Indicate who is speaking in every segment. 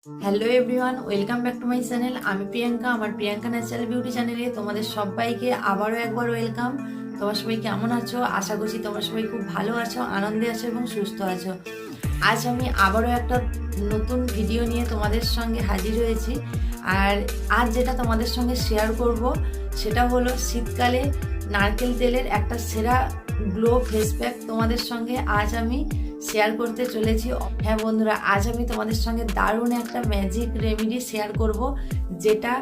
Speaker 1: Hello everyone, welcome back to my channel. আমি প্রিয়াঙ্কা, আমার Priyanka natural beauty চ্যানেলে তোমাদের সবাইকে আবারও একবার ওয়েলকাম। তোমার সবাই কেমন আছো? আশা করছি তোমরা সবাই খুব ভালো আছো, আনন্দে আছো এবং সুস্থ আছো। আজ আমি আবারও একটা নতুন ভিডিও নিয়ে তোমাদের সঙ্গে হাজির হয়েছি। আর আজ যেটা তোমাদের সঙ্গে শেয়ার করব সেটা হলো শীতকালে নারকেল তেলের একটা সেরা গ্লো ফেস প্যাক তোমাদের সঙ্গে আজ আমি শেয়ার করতে চলেছি। হ্যাঁ বন্ধুরা, আজ আমি তোমাদের সঙ্গে দারুণ একটা ম্যাজিক রেমেডি শেয়ার করব, যেটা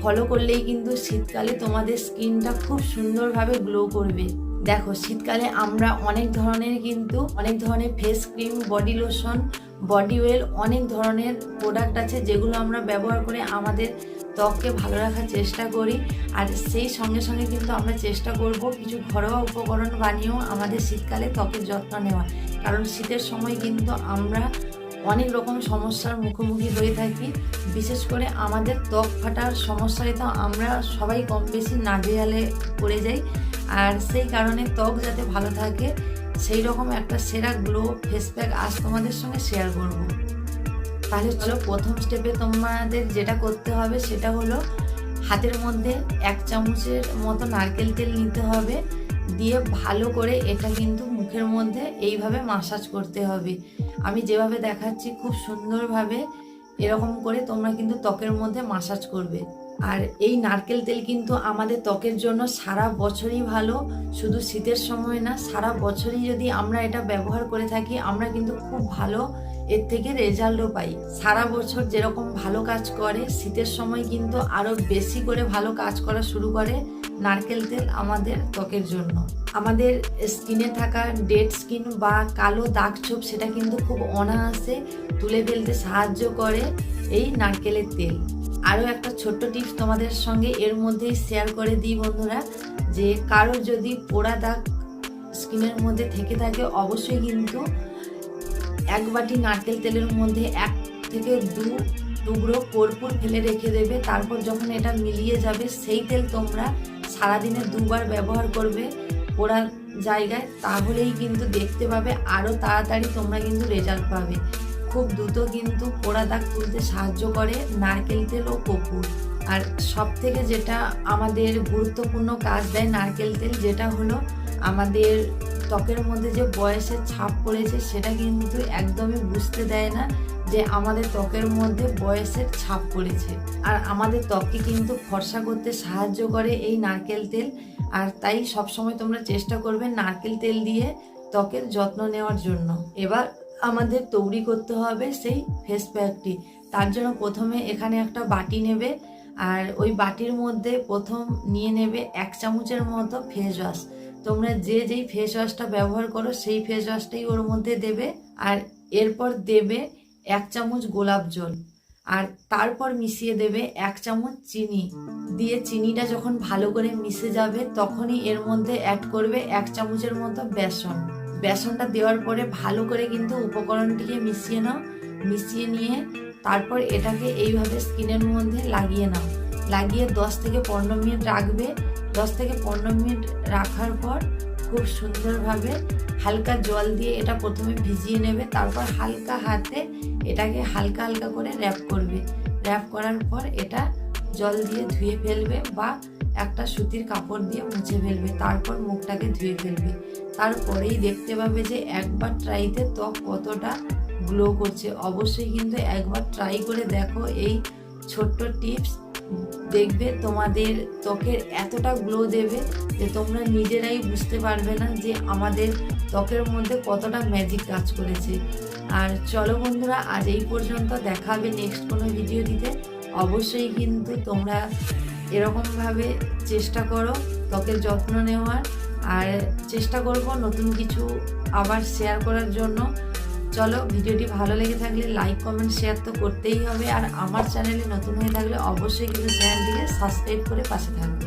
Speaker 1: ফলো করলেই কিন্তু শীতকালে তোমাদের স্কিনটা খুব সুন্দরভাবে গ্লো করবে। দেখো, শীতকালে আমরা অনেক ধরনের face cream, body lotion, body oil, অনেক ধরনের প্রোডাক্ট আছে যেগুলো আমরা ব্যবহার করে আমাদের ত্বককে ভালো রাখার চেষ্টা করি। আর সেই সঙ্গে সঙ্গে কিন্তু আমরা চেষ্টা করব কিছু ঘরোয়া উপকরণ বানিয়েও আমাদের শীতকালে ত্বকের যত্ন নেওয়া। কারণ শীতের সময় কিন্তু আমরা অনেক রকম সমস্যার মুখোমুখি হয়ে থাকি। বিশেষ করে আমাদের ত্বক ফাটার সমস্যায় তো আমরা সবাই কম বেশি নাজেহালে পড়ে যাই। আর সেই কারণে ত্বক যাতে ভালো থাকে সেই রকম একটা সেরা গ্লো ফেস প্যাক আজ তোমাদের সঙ্গে শেয়ার করব। তাহলে চলো, প্রথম স্টেপে তোমাদের যেটা করতে হবে সেটা হলো হাতের মধ্যে 1 চামচের মতো নারকেল তেল নিতে হবে। দিয়ে ভালো করে এটা কিন্তু মুখের মধ্যে এইভাবে মাসাজ করতে হবে। আমি যেভাবে দেখাচ্ছি খুব সুন্দরভাবে এরকম করে তোমরা কিন্তু ত্বকের মধ্যে মাসাজ করবে। আর এই নারকেল তেল কিন্তু আমাদের ত্বকের জন্য সারা বছরই ভালো, শুধু শীতের সময় না, সারা বছরই যদি আমরা এটা ব্যবহার করে থাকি আমরা কিন্তু খুব ভালো এর থেকে রেজাল্টও পাই। সারা বছর যেরকম ভালো কাজ করে, শীতের সময় কিন্তু আরো বেশি করে ভালো কাজ করা শুরু করে নারকেল তেল আমাদের ত্বকের জন্য। আমাদের স্কিনে থাকা ডেড স্কিন বা কালো দাগ ছোপ সেটা কিন্তু খুব অনায়াসে তুলে ফেলতে সাহায্য করে এই নারকেলের তেল। আরও একটা ছোট্ট টিপস তোমাদের সঙ্গে এর মধ্যেই শেয়ার করে দিই বন্ধুরা, যে কারোর যদি পোড়া দাগ স্কিনের মধ্যে থেকে থাকে অবশ্যই কিন্তু 1 বাটি নারকেল তেলের মধ্যে 1 থেকে 2 টুকরো কর্পূর ফেলে রেখে দেবে। তারপর যখন এটা মিলিয়ে যাবে সেই তেল তোমরা সারাদিনে 2 বার ব্যবহার করবে পোড়া জায়গায়, তাহলেই কিন্তু দেখতে পাবে আরও তাড়াতাড়ি তোমরা কিন্তু রেজাল্ট পাবে। খুব দ্রুত কিন্তু পোড়া দাগ তুলতে সাহায্য করে নারকেল তেল ও কর্পূর। আর সব থেকে যেটা আমাদের গুরুত্বপূর্ণ কাজ দেয় নারকেল তেল, যেটা হলো আমাদের ত্বকের মধ্যে যে বয়সের ছাপ পড়েছে সেটা কিন্তু একদমই বুঝতে দেয় না যে আমাদের ত্বকের মধ্যে বয়সের ছাপ পড়েছে। আর আমাদের ত্বককে কিন্তু ফর্সা করতে সাহায্য করে এই নারকেল তেল। আর তাই সবসময় তোমরা চেষ্টা করবে নারকেল তেল দিয়ে ত্বকের যত্ন নেওয়ার জন্য। এবার আমাদের তৈরি করতে হবে সেই ফেস প্যাকটি। তার জন্য প্রথমে এখানে একটা বাটি নেবে, আর ওই বাটির মধ্যে প্রথম নিয়ে নেবে 1 চামচের মতো ফেস ওয়াশ। তোমরা যেই ফেস ওয়াশটা ব্যবহার করো সেই ফেস ওয়াশটাই ওর মধ্যে দেবে। আর এরপর দেবে 1 চামচ গোলাপ জল, আর তারপর মিশিয়ে দেবে 1 চামচ চিনি। দিয়ে চিনিটা যখন ভালো করে মিশে যাবে তখনই এর মধ্যে অ্যাড করবে 1 চামচের মতো বেসন। বেসনটা দেওয়ার পরে ভালো করে কিন্তু উপকরণটিকে মিশিয়ে নাও। মিশিয়ে নিয়ে তারপর এটাকে এইভাবে স্কিনের মধ্যে লাগিয়ে নাও। লাগিয়ে 10 থেকে 15 মিনিট রাখবে। 10 থেকে 15 মিনিট রাখার পর খুব সুন্দরভাবে হালকা জল দিয়ে এটা প্রথমে ভিজিয়ে নেবে। তারপর হালকা হাতে এটাকে হালকা হালকা করে র্যাপ করবে। র্যাপ করার পর এটা জল দিয়ে ধুয়ে ফেলবে বা একটা সুতির কাপড় দিয়ে মুছে ফেলবে। তারপর মুখটাকে ধুয়ে ফেলবে। তারপরেই দেখতে পাবে যে একবার ট্রাইতে ত্বক কতটা গ্লো করছে। অবশ্যই কিন্তু একবার ট্রাই করে দেখো এই ছোট্ট টিপস, দেখবে তোমাদের ত্বকের এতটা গ্লো দেবে যে তোমরা নিজেরাই বুঝতে পারবে না যে আমাদের ত্বকের মধ্যে কতটা ম্যাজিক কাজ করেছে। আর চলো বন্ধুরা, আজ এই পর্যন্ত। দেখা হবে নেক্সট কোনো ভিডিও দিতে। অবশ্যই কিন্তু তোমরা এরকমভাবে চেষ্টা করো ত্বকের যত্ন নেওয়ার। আর চেষ্টা করব নতুন কিছু আবার শেয়ার করার জন্য। চলো, ভিডিওটি ভালো লেগে থাকলে লাইক, কমেন্ট, শেয়ার তো করতেই হবে। আর আমার চ্যানেলে নতুন হয়ে থাকলে অবশ্যই কিন্তু চ্যানেলটিকে সাবস্ক্রাইব করে পাশে থাকবে।